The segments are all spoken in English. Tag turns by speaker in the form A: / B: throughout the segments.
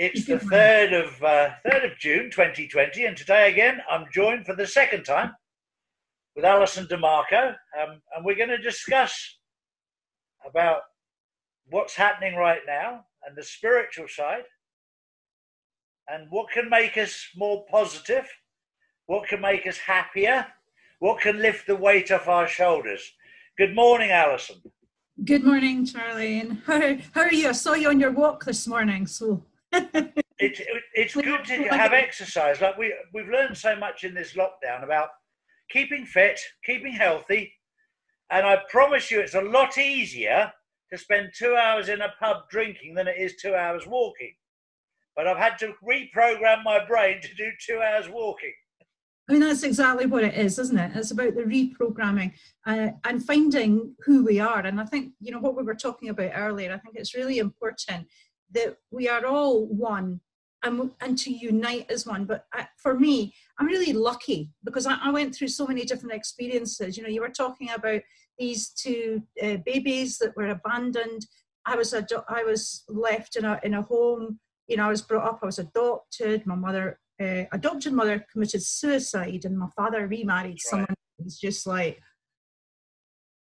A: It's the 3rd of June 2020, and today again I'm joined for the second time with Alison DeMarco, and we're going to discuss about what's happening right now and the spiritual side, and what can make us more positive, what can make us happier, what can lift the weight off our shoulders. Good morning, Alison.
B: Good morning, Charlie. And how are you? I saw you on your walk this morning, so
A: it's good to have exercise. Like we've learned so much in this lockdown about keeping fit, keeping healthy, and I promise you it's a lot easier to spend 2 hours in a pub drinking than it is 2 hours walking. But I've had to reprogram my brain to do 2 hours walking.
B: I mean, that's exactly what it is, isn't it? It's about the reprogramming and finding who we are. And I think, you know, what we were talking about earlier, I think it's really important that we are all one and to unite as one. But for me, I'm really lucky because I went through so many different experiences. You know, you were talking about these two babies that were abandoned. I was left in a home. You know, I was brought up, I was adopted. My mother, adopted mother committed suicide, and my father remarried someone who was just like,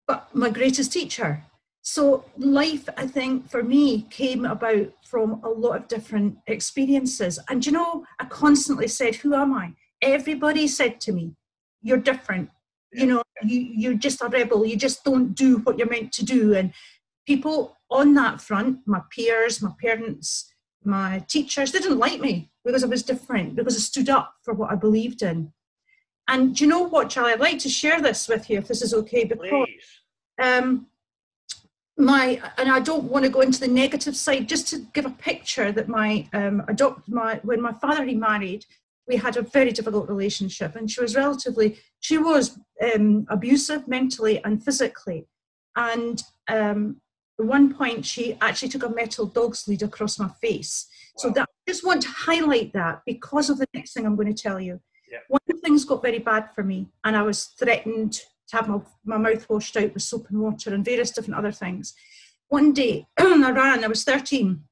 B: but my greatest teacher. So life, I think, for me, came about from a lot of different experiences. And, you know, I constantly said, who am I? Everybody said to me, you're different. You know, you're just a rebel. You just don't do what you're meant to do. And people on that front, my peers, my parents, my teachers, they didn't like me because I was different, because I stood up for what I believed in. And do you know what, Charlie? I'd like to share this with you, if this is okay, because and I don't want to go into the negative side, just to give a picture that when my father remarried, we had a very difficult relationship, and she was abusive mentally and physically. And at one point she actually took a metal dog's lead across my face. Wow. So that, I just want to highlight that because of the next thing I'm going to tell you. Yeah. One of the things got very bad for me, and I was threatened to have my mouth washed out with soap and water and various different other things. One day, I was 13,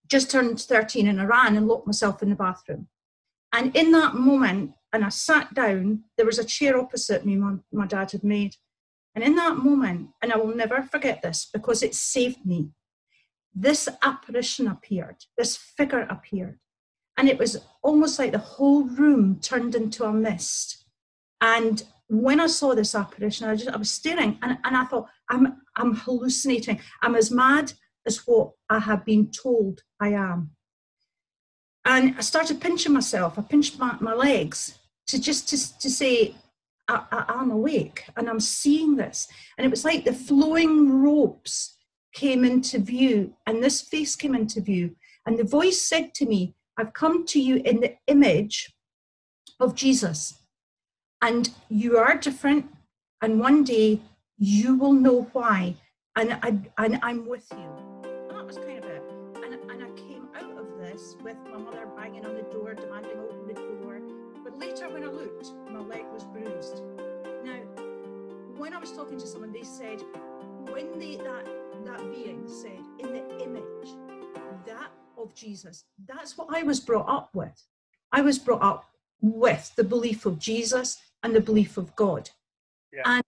B: just turned 13, and I ran and locked myself in the bathroom. And in that moment, and I sat down, there was a chair opposite me my dad had made. And in that moment, and I will never forget this because it saved me, this apparition appeared, this figure appeared. And it was almost like the whole room turned into a mist. And when I saw this apparition, I was staring, and I thought, I'm hallucinating. I'm as mad as what I have been told I am. And I started pinching myself. I pinched my legs to say, I'm awake and I'm seeing this. And it was like the flowing ropes came into view, and this face came into view. And the voice said to me, I've come to you in the image of Jesus. And you are different, and one day you will know why, and I'm with you. And that was kind of it. And I came out of this with my mother banging on the door, demanding open the door. But later when I looked, my leg was bruised. Now, when I was talking to someone, they said, when that being said, in the image, that of Jesus, that's what I was brought up with. I was brought up with the belief of Jesus and the belief of God. Yeah. And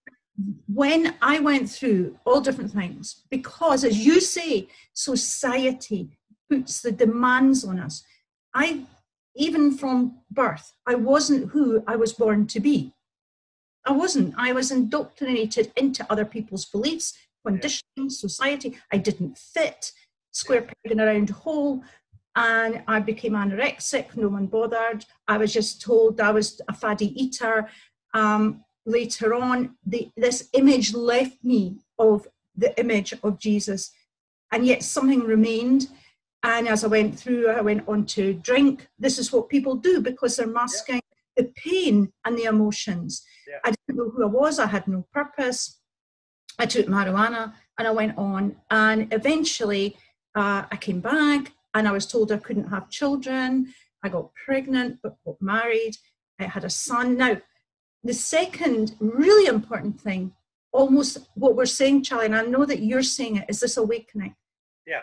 B: when I went through all different things, because as you say, society puts the demands on us. Even from birth, I wasn't who I was born to be. I wasn't. I was indoctrinated into other people's beliefs, conditioning, society. I didn't fit, square peg in a round hole. And I became anorexic, no one bothered. I was just told I was a faddy eater. Later on, this image left me of the image of Jesus, and yet something remained. And as I went through, I went on to drink. This is what people do because they're masking the pain and the emotions. Yeah. I didn't know who I was. I had no purpose. I took marijuana and I went on. And eventually I came back, and I was told I couldn't have children. I got pregnant, but got married. I had a son. Now, the second really important thing, almost what we're saying, Charlie, and I know that you're saying it, is this awakening.
A: Yeah.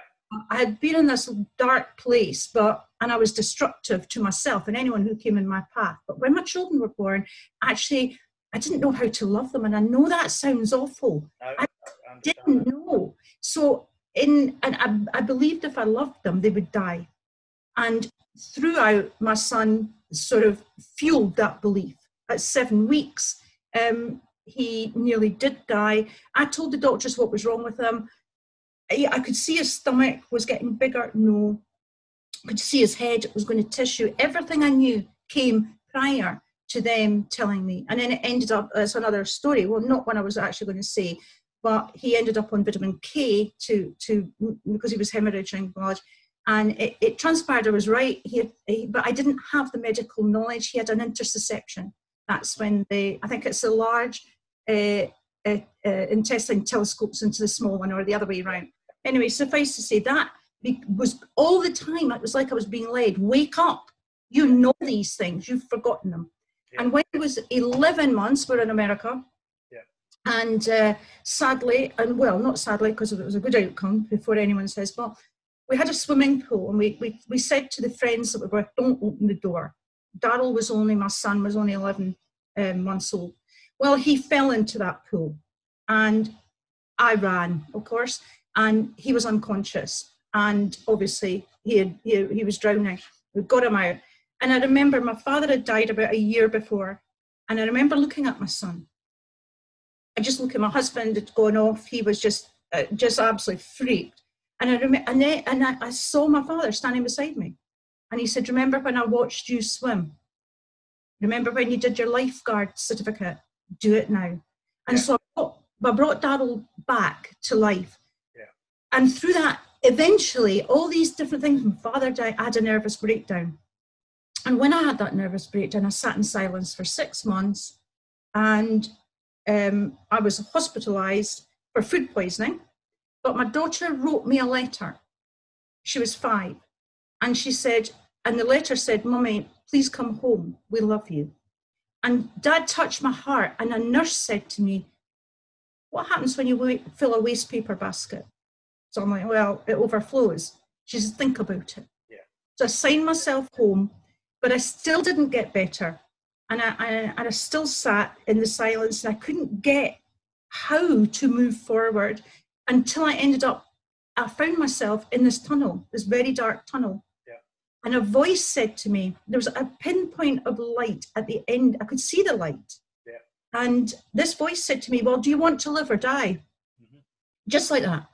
B: I had been in this dark place, and I was destructive to myself and anyone who came in my path. But when my children were born, actually, I didn't know how to love them. And I know that sounds awful.
A: No,
B: I didn't know. So, I believed if I loved them, they would die. And throughout, my son sort of fueled that belief. At 7 weeks, he nearly did die. I told the doctors what was wrong with him. I could see his stomach was getting bigger. No. I could see his head was going to tissue. Everything I knew came prior to them telling me. And then it ended up as another story. Well, not one I was actually going to say, but he ended up on vitamin K because he was hemorrhaging blood. And it transpired I was right. But I didn't have the medical knowledge. He had an interception. That's when I think it's a large intestine telescopes into the small one, or the other way around. Anyway, suffice to say, that was all the time. It was like I was being led. Wake up. You know these things. You've forgotten them. Yeah. And when he was 11 months, we're in America.
A: Yeah.
B: And sadly, and well, not sadly, because it was a good outcome before anyone says, but we had a swimming pool, and we said to the friends that we were, don't open the door. My son was only 11 months old. Well, he fell into that pool, and I ran, of course, and he was unconscious, and obviously he was drowning. We got him out, and I remember my father had died about a year before, and I remember looking at my son. I just looked at my husband had gone off. He was just absolutely freaked, and I saw my father standing beside me, and he said, "Remember when I watched you swim? Remember when you did your lifeguard certificate? Do it now." And so I brought Daryl back to life. Yeah. And through that, eventually, all these different things, my father died, I had a nervous breakdown. And when I had that nervous breakdown, I sat in silence for 6 months, and I was hospitalized for food poisoning. But my daughter wrote me a letter. She was 5. And she said, and the letter said, "Mummy, please come home. We love you." And Dad touched my heart, and a nurse said to me, "What happens when you fill a waste paper basket?" So I'm like, "Well, it overflows." She says, "Think about it." Yeah. So I signed myself home, but I still didn't get better. And I still sat in the silence, and I couldn't get how to move forward until I found myself in this tunnel, this very dark tunnel. And a voice said to me, there was a pinpoint of light at the end. I could see the light. Yeah. And this voice said to me, "Well, do you want to live or die?" Mm-hmm. Just like that.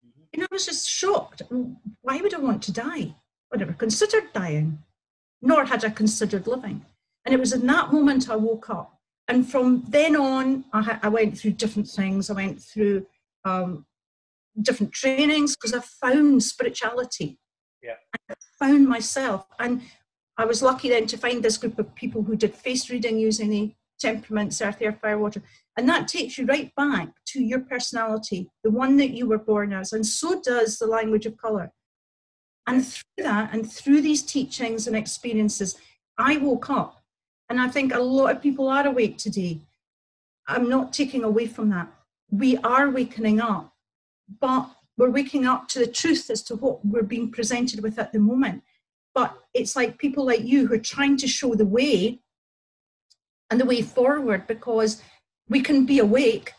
B: Mm-hmm. And I was just shocked. Why would I want to die? I never considered dying, nor had I considered living. And it was in that moment I woke up. And from then on, I went through different things. I went through different trainings because I found spirituality. Yeah. I found myself, and I was lucky then to find this group of people who did face reading using the temperaments, earth, air, fire, water, and that takes you right back to your personality, the one that you were born as, and so does the language of colour. And through that, and through these teachings and experiences, I woke up, and I think a lot of people are awake today. I'm not taking away from that. We are wakening up, but we're waking up to the truth as to what we're being presented with at the moment. But it's like people like you who are trying to show the way and the way forward, because we can be awake,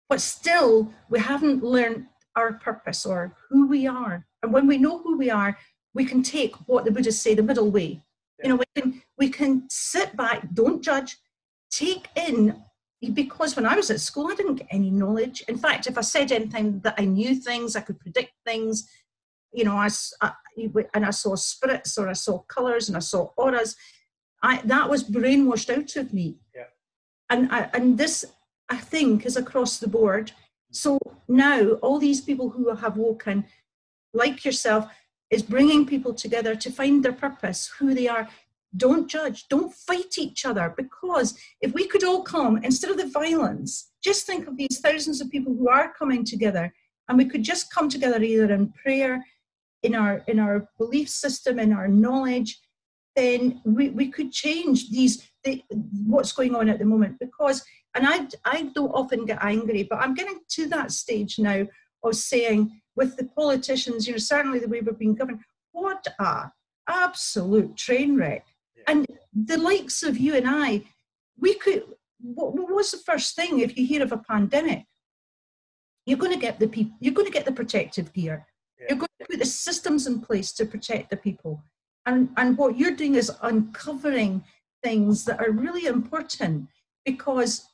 B: but still we haven't learned our purpose or who we are. And when we know who we are, we can take what the Buddhists say, the middle way. Yeah. You know, we can sit back, don't judge, take in. Because when I was at school, I didn't get any knowledge. In fact, if I said anything that I knew things, I could predict things, you know, and I saw spirits, or I saw colours, and I saw auras, that was brainwashed out of me. Yeah. And this, I think, is across the board. So now all these people who have woken, like yourself, is bringing people together to find their purpose, who they are. Don't judge, don't fight each other, because if we could all come, instead of the violence, just think of these thousands of people who are coming together, and we could just come together either in prayer, in our belief system, in our knowledge, then we could change what's going on at the moment. Because, and I don't often get angry, but I'm getting to that stage now of saying, with the politicians, certainly the way we've been governed, what a absolute train wreck. Yeah. And the likes of you and I, what was the first thing if you hear of a pandemic? You're going to get the people, you're going to get the protective gear. Yeah. You're going to put the systems in place to protect the people. And what you're doing is uncovering things that are really important, because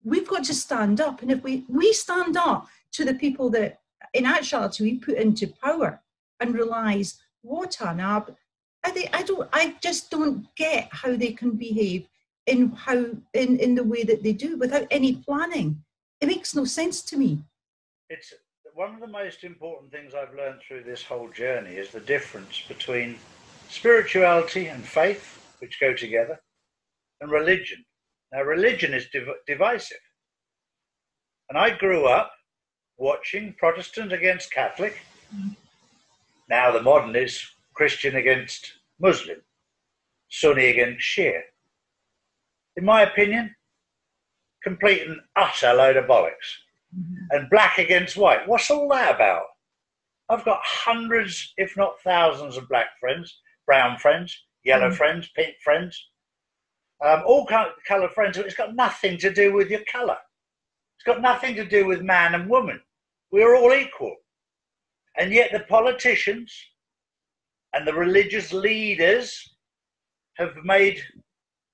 B: we've got to stand up. And if we stand up to the people that in actuality we put into power and realize what an I just don't get how they can behave in the way that they do without any planning. It makes no sense to me.
A: It's one of the most important things I've learned through this whole journey is the difference between spirituality and faith, which go together, and religion. Now, religion is divisive. And I grew up watching Protestant against Catholic. Now the modern is Christian against Muslim, Sunni against Shia. In my opinion, complete and utter load of bollocks. And black against white. What's all that about? I've got hundreds, if not thousands, of black friends, brown friends, yellow friends, pink friends, all colour friends. It's got nothing to do with your colour. It's got nothing to do with man and woman. We're all equal. And yet the politicians and the religious leaders have made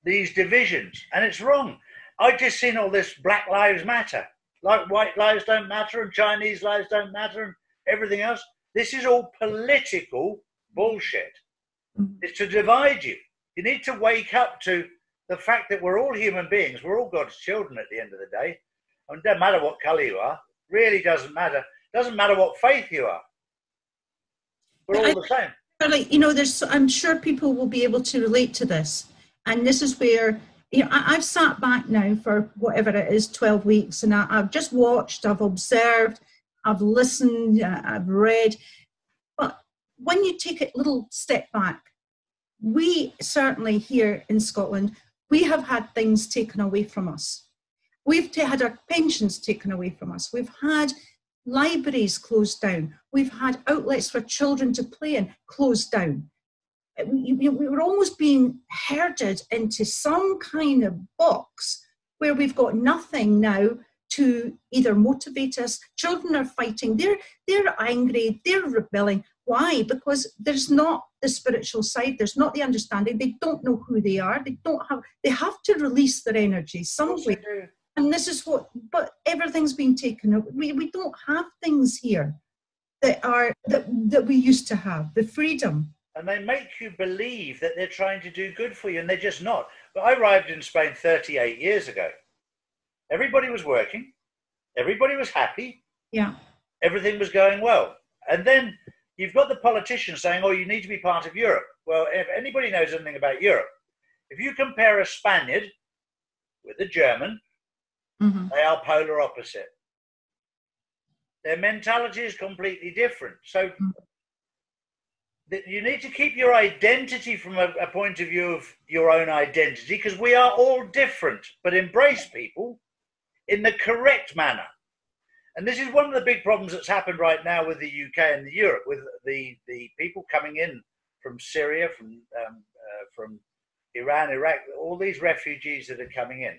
A: these divisions. And it's wrong. I've just seen all this Black Lives Matter. Like white lives don't matter and Chinese lives don't matter and everything else. This is all political bullshit. It's to divide you. You need to wake up to the fact that we're all human beings. We're all God's children at the end of the day. And it doesn't matter what colour you are. Really doesn't matter. It doesn't matter what faith you are. We're all the same.
B: I'm sure people will be able to relate to this. And this is where, I've sat back now for whatever it is, 12 weeks, and I've just watched, I've observed, I've listened, I've read. But when you take a little step back, we certainly here in Scotland, we have had things taken away from us. We've had our pensions taken away from us. We've had libraries closed down. We've had outlets for children to play in closed down. We were almost being herded into some kind of box where we've got nothing now to either motivate us. Children are fighting. They're angry. They're rebelling. Why? Because there's not the spiritual side. There's not the understanding. They don't know who they are. They have to release their energy some way. And this is but everything's been taken over. We don't have things here that we used to have, the freedom.
A: And they make you believe that they're trying to do good for you, and they're just not. But I arrived in Spain 38 years ago. Everybody was working. Everybody was happy.
B: Yeah.
A: Everything was going well. And then you've got the politicians saying, oh, you need to be part of Europe. Well, if anybody knows anything about Europe, if you compare a Spaniard with a German, they are polar opposite. Their mentality is completely different. So you need to keep your identity from a point of view of your own identity, because we are all different, but embrace people in the correct manner. And this is one of the big problems that's happened right now with the UK and Europe, with the people coming in from Syria, from Iran, Iraq, all these refugees that are coming in.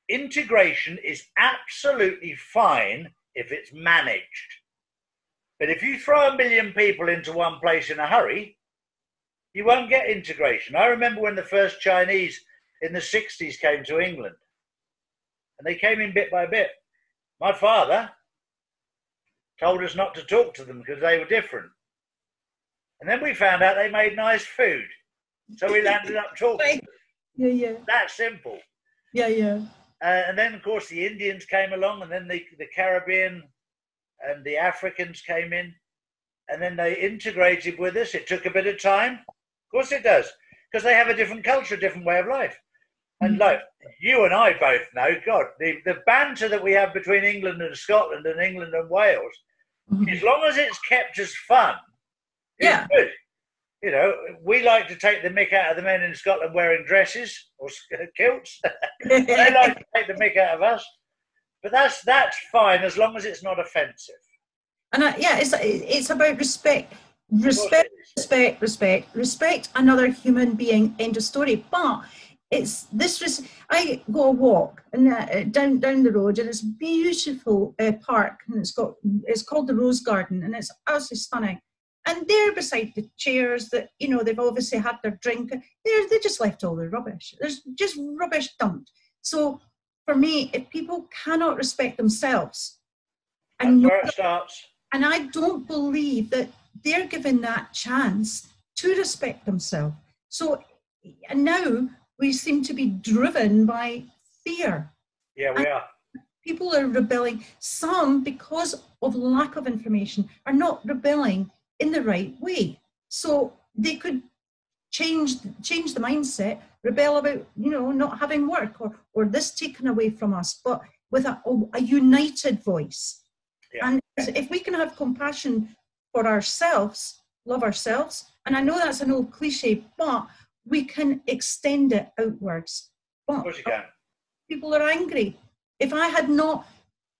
A: Integration is absolutely fine if it's managed. But if you throw 1 million people into one place in a hurry, you won't get integration. I remember when the first Chinese in the 60s came to England, and they came in bit by bit. My father told us not to talk to them because they were different. And then we found out they made nice food. So we ended up talking.
B: Yeah.
A: That simple.
B: Yeah.
A: And then, of course, the Indians came along, and then the Caribbean and the Africans came in, and then they integrated with us. It took a bit of time. Of course it does, because they have a different culture, a different way of life. And like you and I both know, God, the banter that we have between England and Scotland and England and Wales, as long as it's kept as fun, it's good. You know, we like to take the mick out of the men in Scotland wearing dresses or kilts. They like to take the mick out of us. But that's fine as long as it's not offensive.
B: And yeah, it's about respect, respect another human being. End of story. But it's this. I go a walk and down the road, and it's a beautiful park, and it's called the Rose Garden, and it's absolutely stunning. And there beside the chairs that, you know, they've obviously had their drink, they just left all the rubbish. There's just rubbish dumped. So for me, if people cannot respect themselves,
A: and where it starts.
B: And I don't believe that they're given that chance to respect themselves. So, and now we seem to be driven by fear.
A: Yeah, we are.
B: People are rebelling. Some, because of lack of information, are not rebelling in the right way. So they could change the mindset, rebel about, you know, not having work or this taken away from us, but with a united voice. Yeah. And if we can have compassion for ourselves, love ourselves, and I know that's an old cliche, but we can extend it outwards. But
A: of course you can.
B: People are angry. If I had not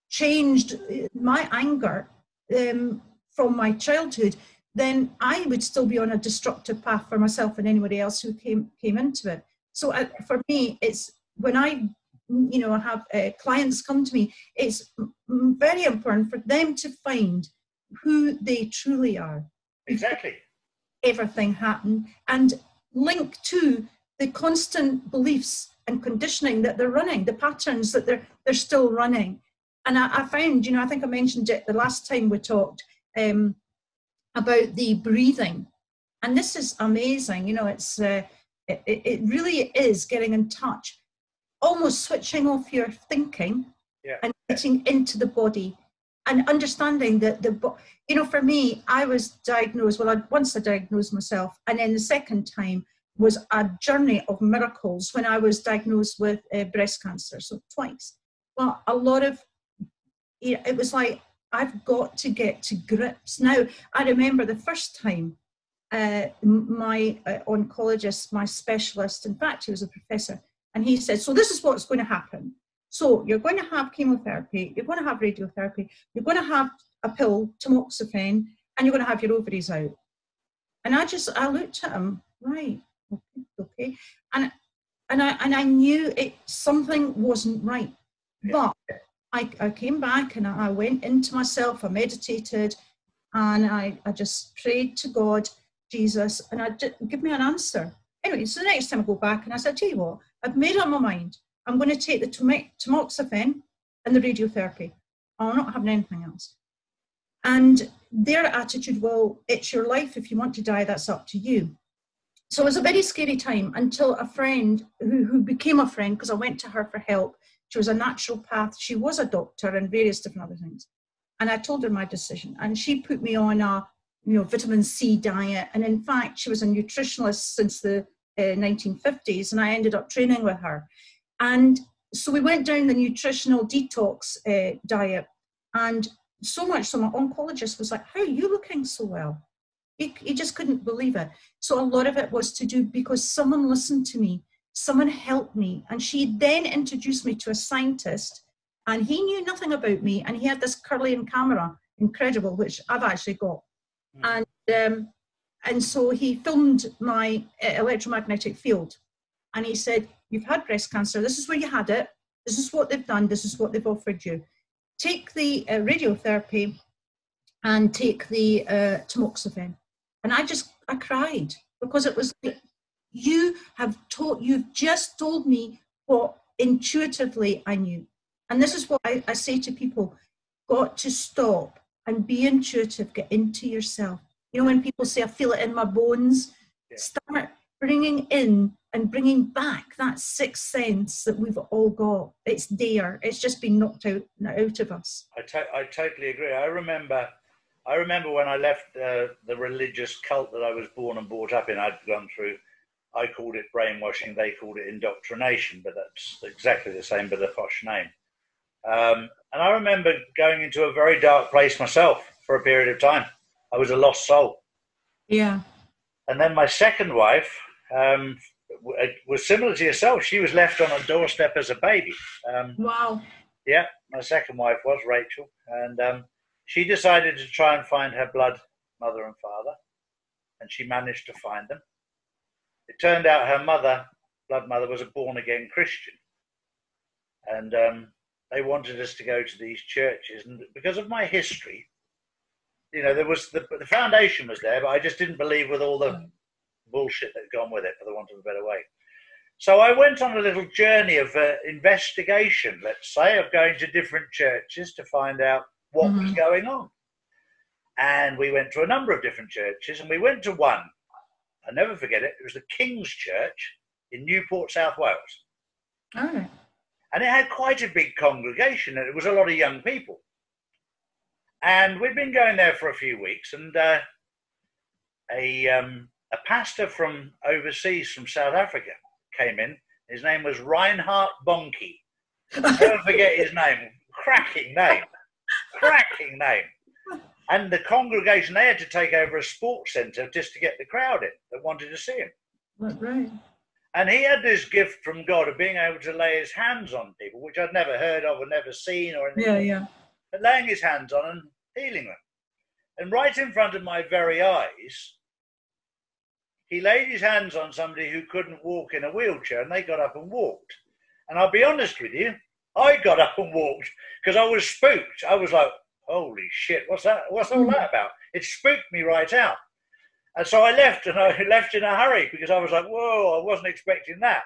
B: changed my anger from my childhood, then I would still be on a destructive path for myself and anybody else who came into it. So for me, it's when I, you know, have clients come to me, it's very important for them to find who they truly are.
A: Exactly.
B: Everything happened and link to the constant beliefs and conditioning that they're running, the patterns that they're still running. And I found, you know, I think I mentioned it the last time we talked about the breathing. And this is amazing. You know, it's it really is getting in touch, almost switching off your thinking and getting into the body and understanding that you know, for me, I was diagnosed, well, once I diagnosed myself, and then the second time was a journey of miracles when I was diagnosed with breast cancer, so twice. But a lot of, you know, it was like, I've got to get to grips. Now, I remember the first time my oncologist, my specialist, in fact, he was a professor, and he said, so this is what's going to happen. So you're going to have chemotherapy, you're going to have radiotherapy, you're going to have a pill, tamoxifen, and you're going to have your ovaries out. And I looked at him, right, okay. And I knew something wasn't right. But I came back and I went into myself, I meditated, and I just prayed to God, Jesus, and give me an answer. Anyway, so the next time I go back and I said, tell you what, I've made up my mind. I'm going to take the tamoxifen and the radiotherapy. I'm not having anything else. And their attitude, well, it's your life. If you want to die, that's up to you. So it was a very scary time until a friend who became a friend, because I went to her for help. She was a naturopath. She was a doctor and various different other things. And I told her my decision. And she put me on a vitamin C diet. And in fact, she was a nutritionalist since the 1950s. And I ended up training with her. And so we went down the nutritional detox diet. And so much so my oncologist was like, how are you looking so well? He just couldn't believe it. So a lot of it was to do because someone listened to me. Someone helped me, and she then introduced me to a scientist, and he knew nothing about me, and he had this Kirlian camera, incredible, which I've actually got. And so he filmed my electromagnetic field, and he said, you've had breast cancer, this is where you had it, this is what they've done, this is what they've offered you. Take the radiotherapy and take the tamoxifen. And I cried, because it was like, you've just told me what intuitively I knew. And this is what I say to people, got to stop and be intuitive, get into yourself. You know, when people say, I feel it in my bones, start bringing in and bringing back that sixth sense that we've all got. It's there. It's just been knocked out of us.
A: I totally agree. I remember when I left the religious cult that I was born and brought up in, I'd gone through. I called it brainwashing, they called it indoctrination, but that's exactly the same, but a posh name. And I remember going into a very dark place myself for a period of time. I was a lost soul.
B: Yeah.
A: And then my second wife was similar to yourself. She was left on a doorstep as a baby.
B: Wow.
A: Yeah, my second wife was Rachel. And She decided to try and find her blood mother and father, and she managed to find them. It turned out her blood mother, was a born-again Christian. And they wanted us to go to these churches. And because of my history, there was the foundation was there, but I just didn't believe with all the bullshit that had gone with it, for the want of a better way. So I went on a little journey of investigation, let's say, of going to different churches to find out what was going on. And we went to a number of different churches, and we went to one. I'll never forget it. It was the King's Church in Newport, South Wales.
B: All right.
A: And it had quite a big congregation, and it was a lot of young people. And we'd been going there for a few weeks, and a pastor from overseas, from South Africa, came in. His name was Reinhard Bonnke. I'll never forget his name. Cracking name. Cracking name. And the congregation, they had to take over a sports centre just to get the crowd in that wanted to see him.
B: Right.
A: And he had this gift from God of being able to lay his hands on people, which I'd never heard of or never seen or anything.
B: Yeah.
A: But laying his hands on and healing them. And right in front of my very eyes, he laid his hands on somebody who couldn't walk in a wheelchair, and they got up and walked. And I'll be honest with you, I got up and walked because I was spooked. I was like, holy shit, what's that? What's all that about? It spooked me right out. And so I left, and I left in a hurry because I was like, whoa, I wasn't expecting that.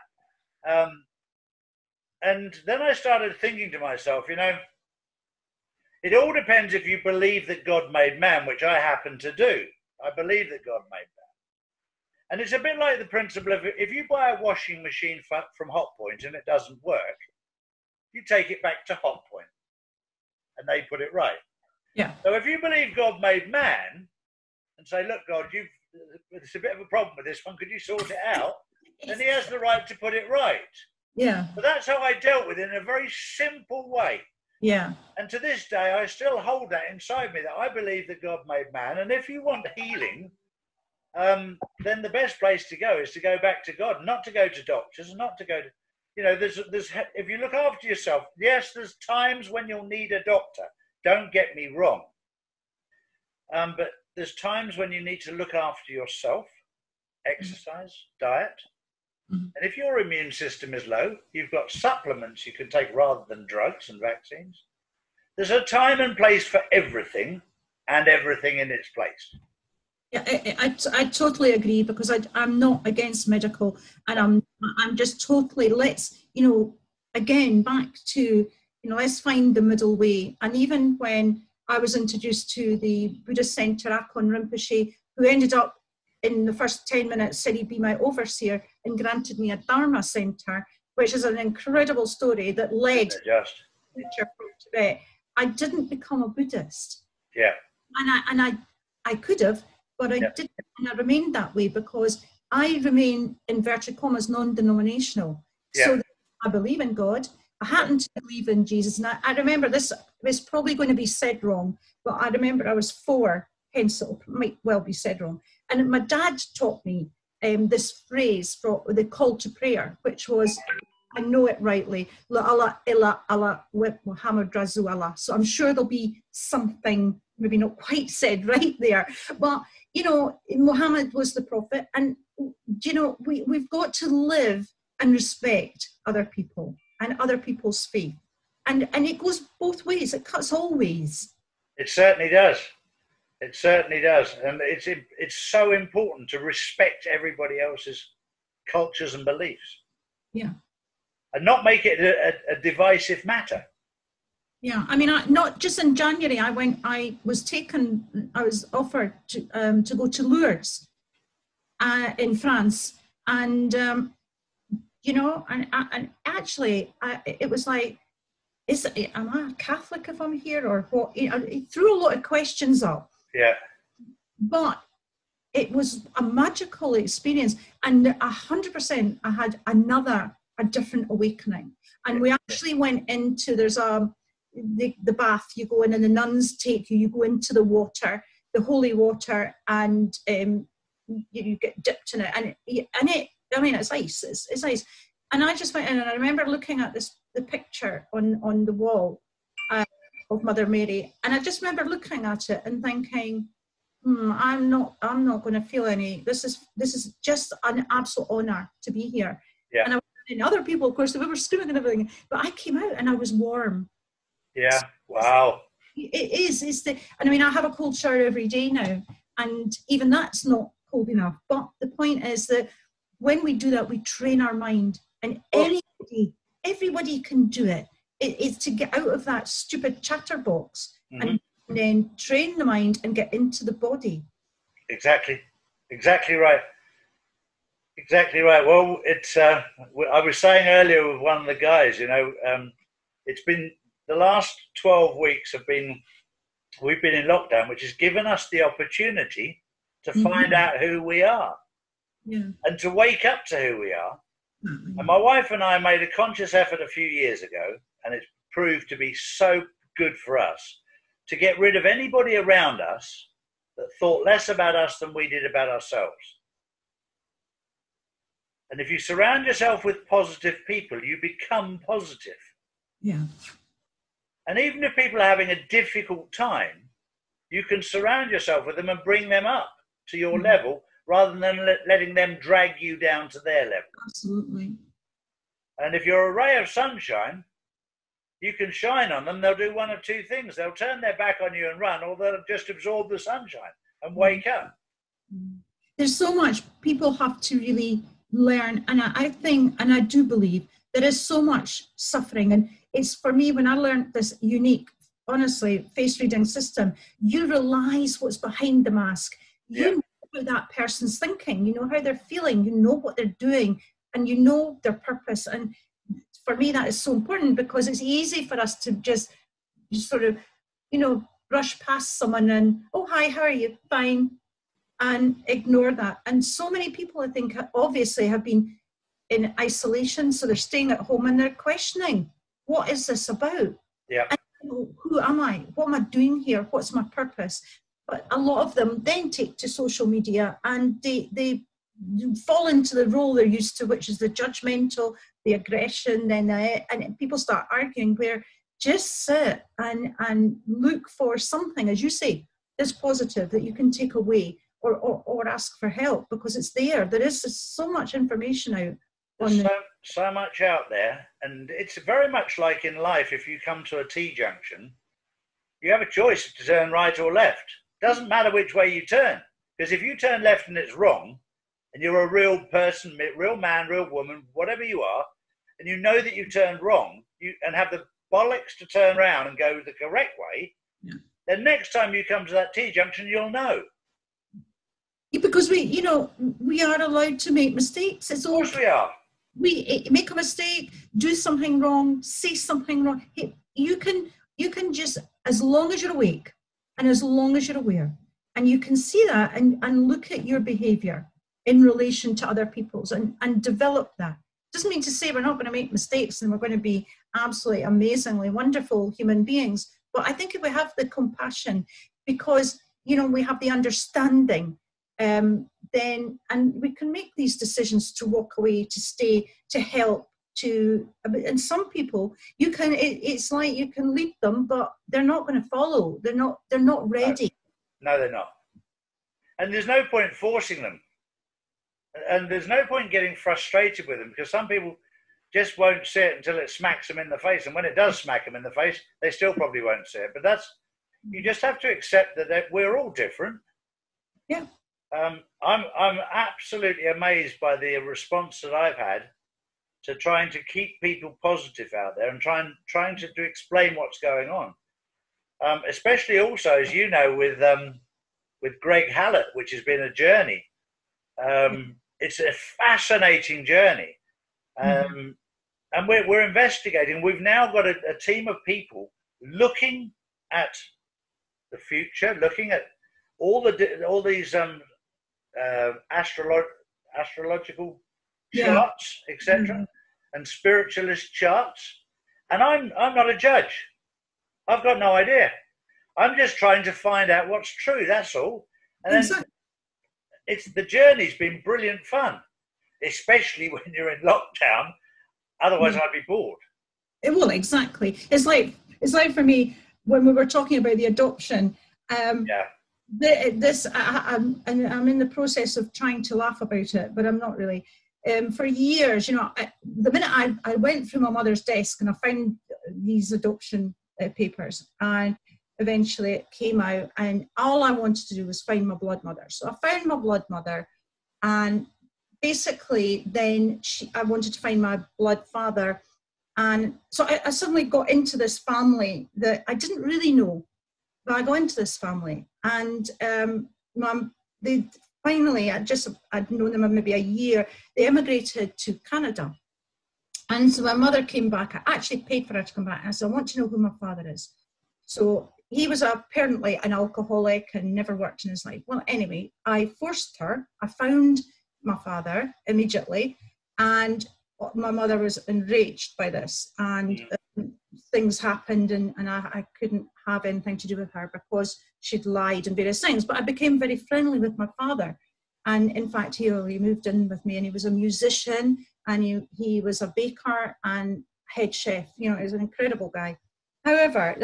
A: And then I started thinking to myself, it all depends if you believe that God made man, which I happen to do. I believe that God made man. And it's a bit like the principle of if you buy a washing machine from Hotpoint and it doesn't work, you take it back to Hotpoint and they put it right.
B: Yeah.
A: So if you believe God made man and say, look, God, there's a bit of a problem with this one, could you sort it out? Then he has the right to put it right.
B: Yeah.
A: But that's how I dealt with it in a very simple way.
B: Yeah.
A: And to this day, I still hold that inside me, that I believe that God made man. And if you want healing, then the best place to go is to go back to God, not to go to doctors, not to go to, there's if you look after yourself, yes, there's times when you'll need a doctor. Don't get me wrong. But there's times when you need to look after yourself, exercise, diet. And if your immune system is low, you've got supplements you can take rather than drugs and vaccines. There's a time and place for everything, and everything in its place.
B: Yeah, I totally agree, because I'm not against medical, and I'm just totally, again, back to, let's find the middle way. And even when I was introduced to the Buddhist centre, Akon Rinpoche, who ended up in the first 10 minutes said he'd be my overseer and granted me a Dharma centre, which is an incredible story that led to from Tibet. I didn't become a Buddhist.
A: Yeah.
B: And I could have, but I didn't, and I remained that way because I remain, inverted commas, non-denominational.
A: Yeah.
B: So I believe in God. I happen to believe in Jesus. And I remember this is probably going to be said wrong, but I remember I was 4, hence it might well be said wrong. And my dad taught me this phrase for the call to prayer, which was, I know it rightly, La Allah illa Allah wa Muhammad Rasul Allah. So I'm sure there'll be something maybe not quite said right there. But, Muhammad was the prophet. And, we've got to live and respect other people and other people's faith. And it goes both ways. It cuts all ways.
A: It certainly does. It certainly does. And it's so important to respect everybody else's cultures and beliefs.
B: Yeah.
A: And not make it a divisive matter.
B: Yeah, I mean, not just in January. I was offered to go to Lourdes in France, and and actually, it was like, am I a Catholic if I'm here or what? It threw a lot of questions up.
A: Yeah.
B: But it was a magical experience, and 100%, I had a different awakening. And we actually went into, there's the bath, you go in and the nuns take you go into the water, the holy water, and you get dipped in it. And it's ice, it's ice. And I just went in and I remember looking at the picture on the wall. of Mother Mary. And I just remember looking at it and thinking, I'm not going to feel any. This is just an absolute honour to be here.
A: Yeah.
B: And other people, of course, they were screaming and everything, but I came out and I was warm.
A: Yeah. Wow.
B: It is. And I mean, I have a cold shower every day now, and even that's not cold enough. But the point is that when we do that, we train our mind, and everybody can do it. It's to get out of that stupid chatterbox and then train the mind and get into the body. Exactly right.
A: Well, it's. I was saying earlier with one of the guys, it's been the last 12 weeks we've been in lockdown, which has given us the opportunity to find out who we are, and to wake up to who we are. And my wife and I made a conscious effort a few years ago, and it's proved to be so good for us, to get rid of anybody around us that thought less about us than we did about ourselves. And if you surround yourself with positive people, you become positive.
B: Yeah.
A: And even if people are having a difficult time, you can surround yourself with them and bring them up to your level, rather than letting them drag you down to their level.
B: Absolutely.
A: And if you're a ray of sunshine, you can shine on them. They'll do one of two things. They'll turn their back on you and run, or they'll just absorb the sunshine and wake up.
B: There's so much people have to really learn. And I think, and I do believe, there is so much suffering. And it's, for me, when I learned this unique, honestly, face reading system, you realize what's behind the mask. You know how that person's thinking, you know how they're feeling, you know what they're doing, and you know their purpose. And for me, that is so important, because it's easy for us to just sort of, brush past someone and, oh, hi, how are you? Fine. And ignore that. And so many people, I think, obviously have been in isolation, so they're staying at home and they're questioning, what is this about?
A: Yeah.
B: And, who am I? What am I doing here? What's my purpose? But a lot of them then take to social media and they fall into the role they're used to, which is the judgmental, the aggression, and people start arguing, where just sit and look for something, as you say, that's positive that you can take away, or ask for help, because it's there. There is so much information out.
A: There's so much out there, and it's very much like in life. If you come to a T-junction, you have a choice to turn right or left. Doesn't matter which way you turn, because if you turn left and it's wrong, and you're a real person, real man, real woman, whatever you are, and you know that you turned wrong, and have the bollocks to turn around and go the correct way, then next time you come to that T-junction, you'll know.
B: Because we are allowed to make mistakes. It's all.
A: Of course we are.
B: We make a mistake, do something wrong, say something wrong. You can just, as long as you're awake and as long as you're aware, and you can see that and look at your behavior in relation to other people's and develop that. Doesn't mean to say we're not going to make mistakes and we're going to be absolutely amazingly wonderful human beings. But I think if we have the compassion, because, we have the understanding, then, and we can make these decisions to walk away, to stay, to help, and some people, it's like you can lead them, but they're not going to follow. They're not ready.
A: No, they're not. And there's no point forcing them. And there's no point getting frustrated with them, because some people just won't see it until it smacks them in the face. And when it does smack them in the face, they still probably won't see it. But you just have to accept that we're all different.
B: Yeah.
A: I'm absolutely amazed by the response that I've had to trying to keep people positive out there and trying to explain what's going on. Especially also, as you know, with Greg Hallett, which has been a journey. It's a fascinating journey. And we're investigating. We've now got a team of people looking at the future, looking at all these astrological charts, etc., and spiritualist charts. And I'm not a judge. I've got no idea. I'm just trying to find out what's true. That's all. And then the journey's been brilliant fun, especially when you're in lockdown. Otherwise, I'd be bored.
B: Well, exactly. It's like for me, when we were talking about the adoption,
A: Yeah.
B: I'm in the process of trying to laugh about it, but I'm not really. For years, you know, the minute I went through my mother's desk and I found these adoption papers, and eventually it came out, and all I wanted to do was find my blood mother. So I found my blood mother, and basically then I wanted to find my blood father. And so I suddenly got into this family that I didn't really know, but I got into this family, and they finally, I'd known them maybe a year, they immigrated to Canada. And so my mother came back. I actually paid for her to come back. And I said, I want to know who my father is. So he was apparently an alcoholic and never worked in his life. Well, anyway, I forced her. I found my father immediately. And my mother was enraged by this. And things happened, and I couldn't have anything to do with her because she'd lied and various things. But I became very friendly with my father. And in fact, he moved in with me, and he was a musician, and he was a baker and head chef. You know, he was an incredible guy. However,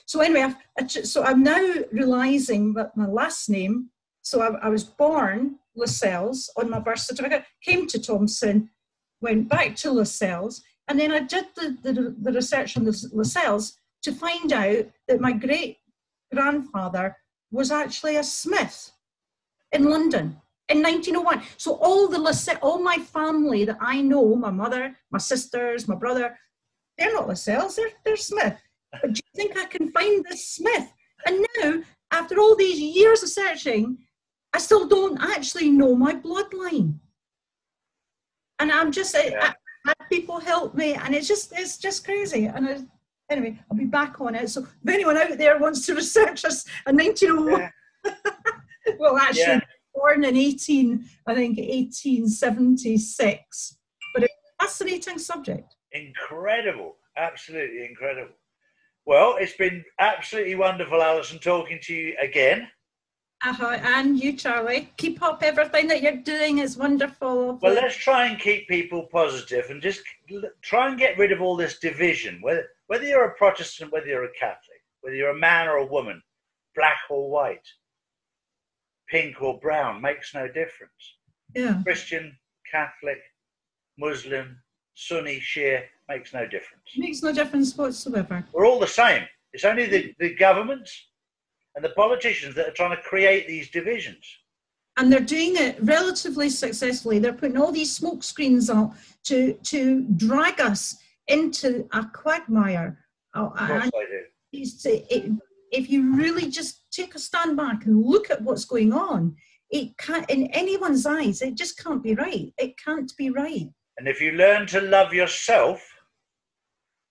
B: so anyway, so I'm now realizing that my last name, so I was born Lascelles on my birth certificate, came to Thompson, went back to Lascelles, and then I did the research on the Lascelles to find out that my great-grandfather was actually a smith in London in 1901. So all my family that I know, my mother, my sisters, my brother, they're not Lascelles, they're Smith. But do you think I can find this Smith? And now, after all these years of searching, I still don't actually know my bloodline. And I'm just, people help me, and it's just crazy. And anyway, I'll be back on it. So if anyone out there wants to research us in 1901, well, actually, born in 1876. But it's a fascinating subject.
A: Incredible, absolutely incredible. Well, it's been absolutely wonderful, Alison, talking to you again.
B: And you, Charlie. Keep up everything that you're doing. Is wonderful.
A: Well, let's try and keep people positive and just try and get rid of all this division. Whether you're a Protestant, whether you're a Catholic, whether you're a man or a woman, black or white, pink or brown, makes no difference.
B: Yeah.
A: Christian, Catholic, Muslim, Sunni, Shia, makes no difference.
B: Makes no difference whatsoever.
A: We're all the same. It's only the governments and the politicians that are trying to create these divisions.
B: And they're doing it relatively successfully. They're putting all these smoke screens out to drag us into a quagmire.
A: Of course they do.
B: If you really just take a stand back and look at what's going on, it can't, in anyone's eyes, it just can't be right. It can't be right.
A: And if you learn to love yourself,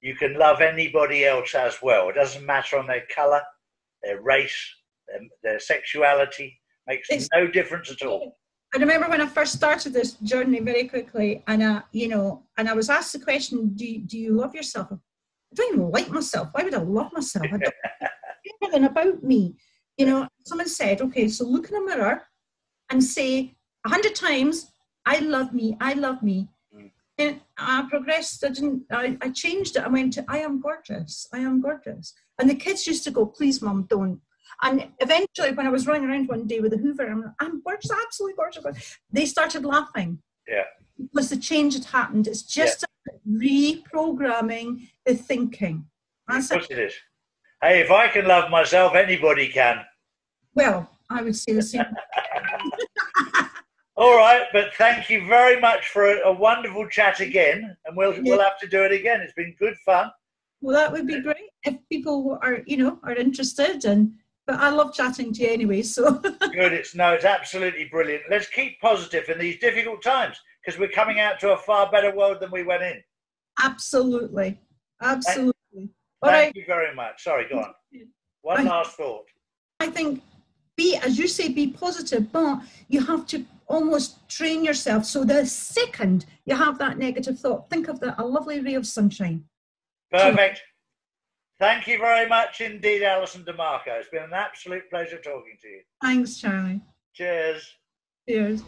A: you can love anybody else as well. It doesn't matter on their colour, their race, their sexuality. Makes no difference at all.
B: I remember when I first started this journey very quickly, and and I was asked the question, do you love yourself? I don't even like myself. Why would I love myself? I don't know anything about me. You know, someone said, okay, so look in a mirror and say 100 times, I love me, I love me. And I progressed. I changed it. I went to, I am gorgeous. I am gorgeous. And the kids used to go, please, Mum, don't. And eventually, when I was running around one day with a Hoover, I'm gorgeous, absolutely gorgeous. They started laughing.
A: Yeah.
B: Because the change had happened. It's just reprogramming the thinking.
A: Of course it is. Hey, if I can love myself, anybody can.
B: Well, I would say the same.
A: All right, but thank you very much for a wonderful chat again, and we'll have to do it again. It's been good fun.
B: Well, that would be great if people are interested, but I love chatting to you anyway. So
A: good. It's absolutely brilliant. Let's keep positive in these difficult times because we're coming out to a far better world than we went in.
B: Absolutely, absolutely.
A: Thank you very much. Sorry, go on. One last thought. I
B: think as you say, be positive, but you have to almost train yourself. So the second you have that negative thought, think of a lovely ray of sunshine.
A: Perfect. Thank you very much indeed, Alison DeMarco. It's been an absolute pleasure talking to you.
B: Thanks, Charlie.
A: Cheers.
B: Cheers.